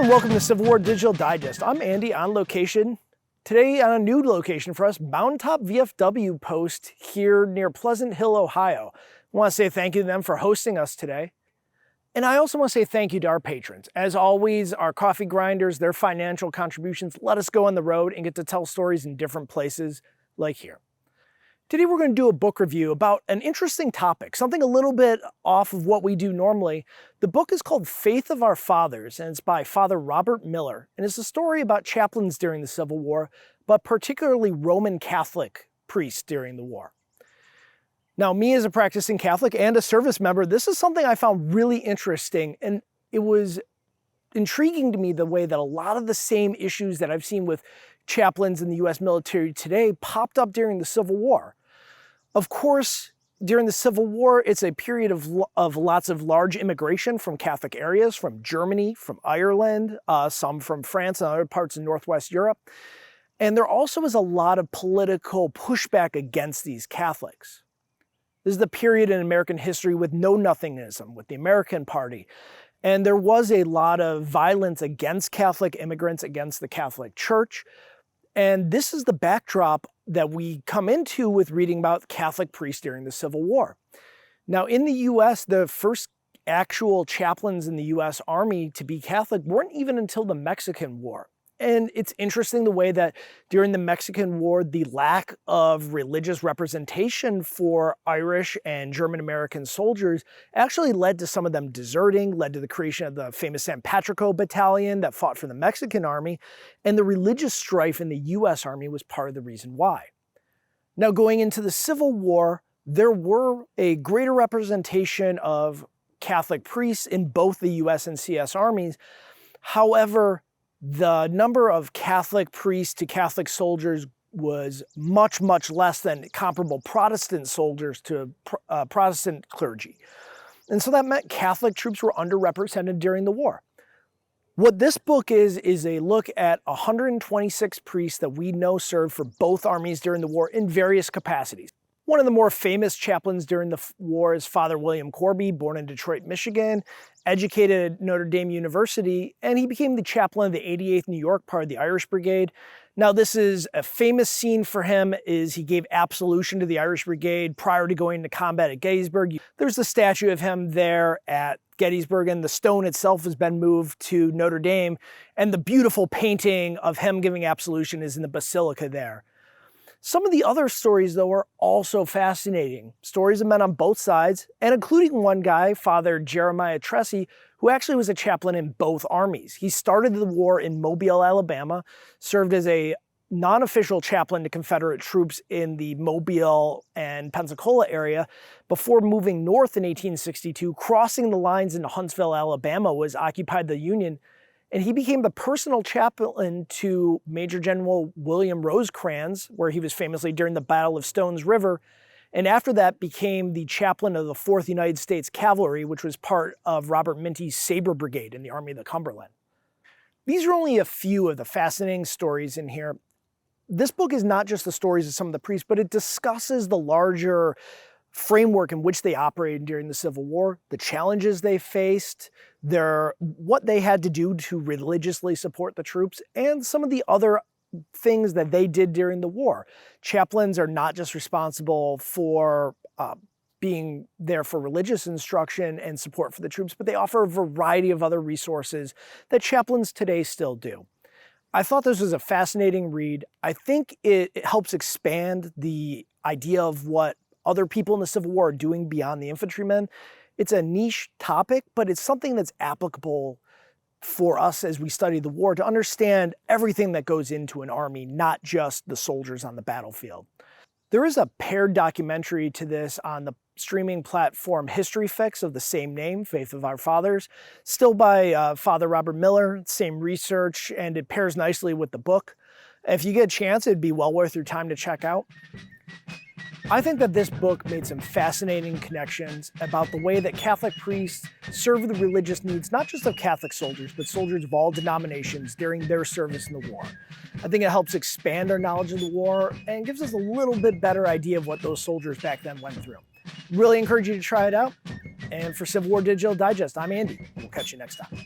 and welcome to Civil War Digital Digest. I'm Andy on location. Today on a new location for us, Mountaintop VFW Post here near Pleasant Hill, Ohio. I want to say thank you to them for hosting us today. And I also want to say thank you to our patrons. As always, our coffee grinders, their financial contributions let us go on the road and get to tell stories in different places like here. Today we're going to do a book review about an interesting topic, something a little bit off of what we do normally. The book is called Faith of Our Fathers, and it's by Father Robert Miller. And it's a story about chaplains during the Civil War, but particularly Roman Catholic priests during the war. Now, me as a practicing Catholic and a service member, this is something I found really interesting, and it was intriguing to me the way that a lot of the same issues that I've seen with chaplains in the U.S. military today popped up during the Civil War. Of course, during the Civil War, it's a period of lots of large immigration from Catholic areas, from Germany, from Ireland, some from France and other parts of Northwest Europe. And there also was a lot of political pushback against these Catholics. This is the period in American history with know-nothingism, with the American Party. And there was a lot of violence against Catholic immigrants, against the Catholic Church. And this is the backdrop that we come into with reading about Catholic priests during the Civil War. Now, in the U.S., the first actual chaplains in the U.S. Army to be Catholic weren't even until the Mexican War. And it's interesting the way that during the Mexican War, the lack of religious representation for Irish and German-American soldiers actually led to some of them deserting, led to the creation of the famous San Patricio Battalion that fought for the Mexican Army, and the religious strife in the U.S. Army was part of the reason why. Now, going into the Civil War, there were a greater representation of Catholic priests in both the U.S. and CS armies. However, the number of Catholic priests to Catholic soldiers was much, much less than comparable Protestant soldiers to Protestant clergy. And so that meant Catholic troops were underrepresented during the war. What this book is a look at 126 priests that we know served for both armies during the war in various capacities. One of the more famous chaplains during the war is Father William Corby, born in Detroit, Michigan, educated at Notre Dame University, and he became the chaplain of the 88th New York, part of the Irish Brigade. Now, this is a famous scene for him, is he gave absolution to the Irish Brigade prior to going to combat at Gettysburg. There's the statue of him there at Gettysburg, and the stone itself has been moved to Notre Dame, and the beautiful painting of him giving absolution is in the basilica there. Some of the other stories, though, are also fascinating. Stories of men on both sides, and including one guy, Father Jeremiah Tressie, who actually was a chaplain in both armies. He started the war in Mobile, Alabama, served as a non-official chaplain to Confederate troops in the Mobile and Pensacola area before moving north in 1862, crossing the lines into Huntsville, Alabama, was occupied the Union. And he became the personal chaplain to Major General William Rosecrans, where he was famously during the Battle of Stones River. And after that became the chaplain of the 4th United States Cavalry, which was part of Robert Minty's Sabre Brigade in the Army of the Cumberland. These are only a few of the fascinating stories in here. This book is not just the stories of some of the priests, but it discusses the larger framework in which they operated during the Civil War, the challenges they faced, what they had to do to religiously support the troops, and some of the other things that they did during the war. Chaplains are not just responsible for being there for religious instruction and support for the troops, but they offer a variety of other resources that chaplains today still do. I thought this was a fascinating read. I think it helps expand the idea of what other people in the Civil War are doing beyond the infantrymen. It's a niche topic, but it's something that's applicable for us as we study the war to understand everything that goes into an army, not just the soldiers on the battlefield. There is a paired documentary to this on the streaming platform HistoryFix of the same name, Faith of Our Fathers, still by Father Robert Miller, same research, and it pairs nicely with the book. If you get a chance, it'd be well worth your time to check out. I think that this book made some fascinating connections about the way that Catholic priests serve the religious needs, not just of Catholic soldiers, but soldiers of all denominations during their service in the war. I think it helps expand our knowledge of the war and gives us a little bit better idea of what those soldiers back then went through. Really encourage you to try it out. And for Civil War Digital Digest, I'm Andy. We'll catch you next time.